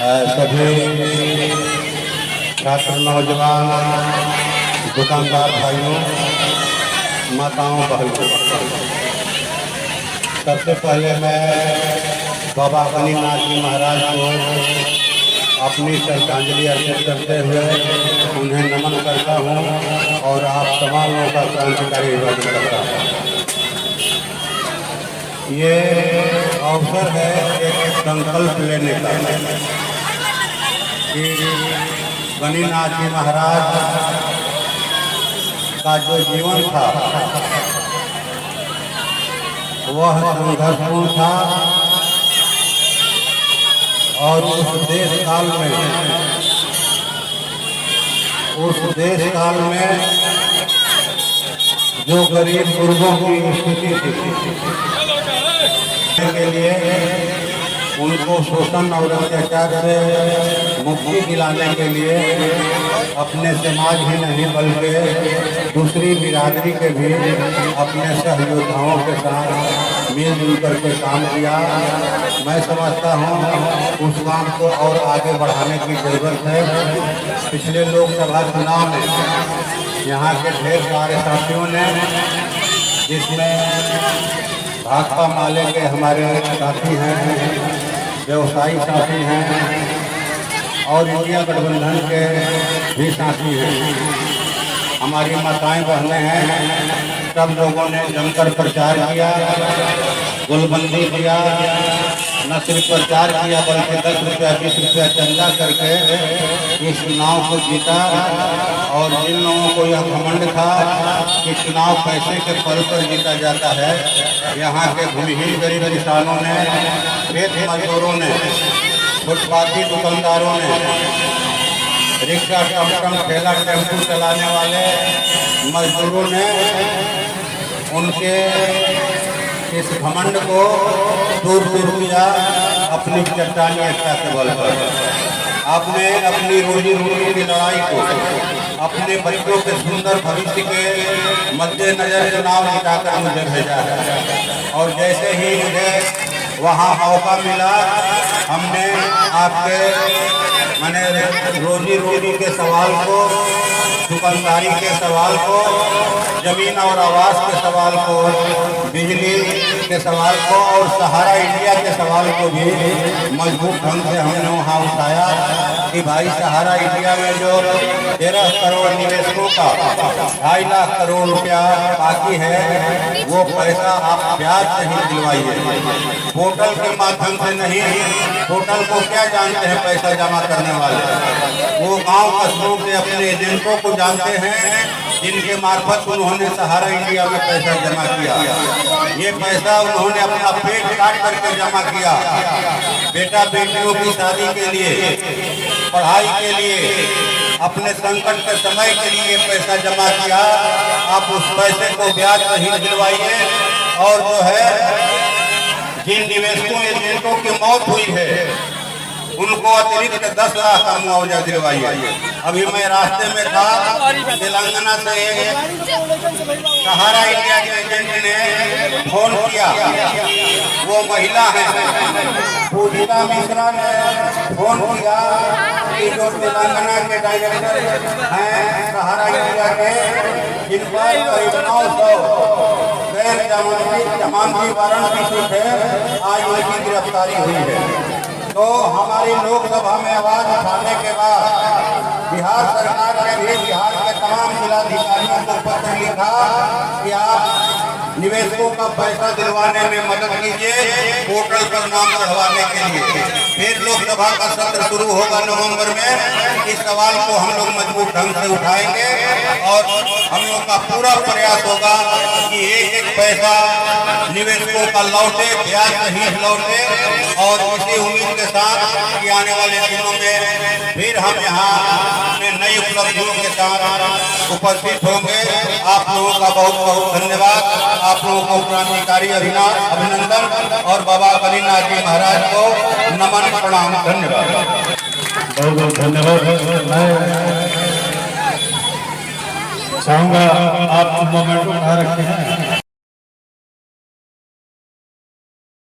सभी छात्र, नौजवान, दुकानदार भाइयों, माताओं, बहनों, सबसे पहले मैं बाबा गणिनाथ जी महाराज को अपनी श्रद्धांजलि अर्पित करते हुए उन्हें नमन करता हूँ और आप तमाम लोगों का क्रांतिकारी अभिवादन करता हूँ। ये अवसर है एक संकल्प लेने का कि गणिनाथ जी महाराज का जो जीवन था वह संघर्षपूर्ण था और उस देश काल में जो गरीब गुरबों की स्थिति थी के लिए उनको शोषण और अत्याचार से मुक्ति दिलाने के लिए अपने समाज ही नहीं बल्कि दूसरी बिरादरी के भी अपने सहयोद्धाओं के साथ मिलजुल करके काम किया। मैं समझता हूँ उस काम को और आगे बढ़ाने की जरूरत है। पिछले लोकसभा चुनाव में यहाँ के ढेर सारे साथियों ने, जिसमें भाकपा माले के हमारे साथी हैं, व्यवसायी साथी हैं और इंडिया गठबंधन के भी साथी हैं, हमारी माताएं बहनें हैं, सब लोगों ने जमकर प्रचार किया, गुलबंदी किया। न सिर्फ प्रचार किया बल्कि 10 रुपया 20 रुपया चंदा करके इस चुनाव को जीता। और जिन लोगों को यह घमंड था कि चुनाव पैसे के बल पर जीता जाता है, यहाँ के भूमिहीन गरीब किसानों ने, खेत मजदूरों ने, फुटपाथी दुकानदारों ने, रिक्शा टमटम ठेला टेम्पू चलाने वाले मजदूरों ने उनके इस घमंड को दूर किया अपनी चट्टानी एकता के बल पर। आपने अपनी रोजी रोटी की लड़ाई को अपने बच्चों के सुंदर भविष्य के मद्देनजर चुनाव जिताकर मुझे भेजा है और जैसे ही मुझे वहाँ मौका मिला, हमने आपके मैंने रोजी रोटी के सवाल को, दुकानदारी के सवाल को, जमीन और आवास के सवाल को, बिजली के सवाल को और सहारा इंडिया के सवाल को भी मजबूत ढंग से हमने वहाँ उठाया कि भाई सहारा इंडिया में जो 13 करोड़ निवेशकों का 2.5 लाख करोड़ रुपया बाकी है, वो पैसा आप ब्याज से ही दिलवाइए, पोर्टल के माध्यम से नहीं। पोर्टल को क्या जानते हैं पैसा जमा करने वाले? वो गांव कस्बों के अपने एजेंटों को जानते हैं जिनके मार्फत उन्होंने सहारा इंडिया में पैसा जमा किया। ये पैसा उन्होंने अपना पेट काट करके जमा किया, बेटा बेटियों की शादी के लिए, पढ़ाई के लिए, अपने संकट के समय के लिए पैसा जमा किया। आप उस पैसे को ब्याज सहित दिलवाइए और जो है जिन निवेशकों एजेंटों की मौत हुई है उनको अतिरिक्त 10 लाख का मुआवजा दिलवाइए। अभी मैं रास्ते में था, तेलंगाना से सहारा इंडिया के एजेंट ने फोन किया, वो महिला है पूजिता मिश्रा ने फोन किया कि जो तेलंगाना के डायरेक्टर हैं सहारा इंडिया के, जिन पर करीब 900 गैर जमानती वारंट इशू थे, आज उनकी गिरफ्तारी हुई है। तो हमारी लोकसभा में आवाज उठाने के बाद बिहार सरकार ने भी बिहार के तमाम जिलाधिकारियों को पत्र लिखा कि आप निवेशकों का पैसा दिलवाने में मदद कीजिए, पोर्टल पर नाम चढ़वाने के लिए। फिर लोकसभा का सत्र शुरू होगा नवंबर में, इस सवाल को हम लोग मजबूत ढंग से उठाएंगे और हम लोग का पूरा प्रयास होगा कि एक पैसा निवेशकों का लौटे, ब्याज सहित लौटे। और इसी उम्मीद के साथ कि आने वाले दिनों में फिर हम यहाँ अपने नई उपलब्धियों के साथ उपस्थित होंगे। आप लोगों का बहुत बहुत धन्यवाद। आप लोगों को क्रांतिकारी अभिनंदन और बाबा गणिनाथ जी महाराज को नमन प्रणाम। धन्यवाद, बहुत बहुत धन्यवाद। मैं चाहूँगा आप मोमेंट उठा रखे हैं।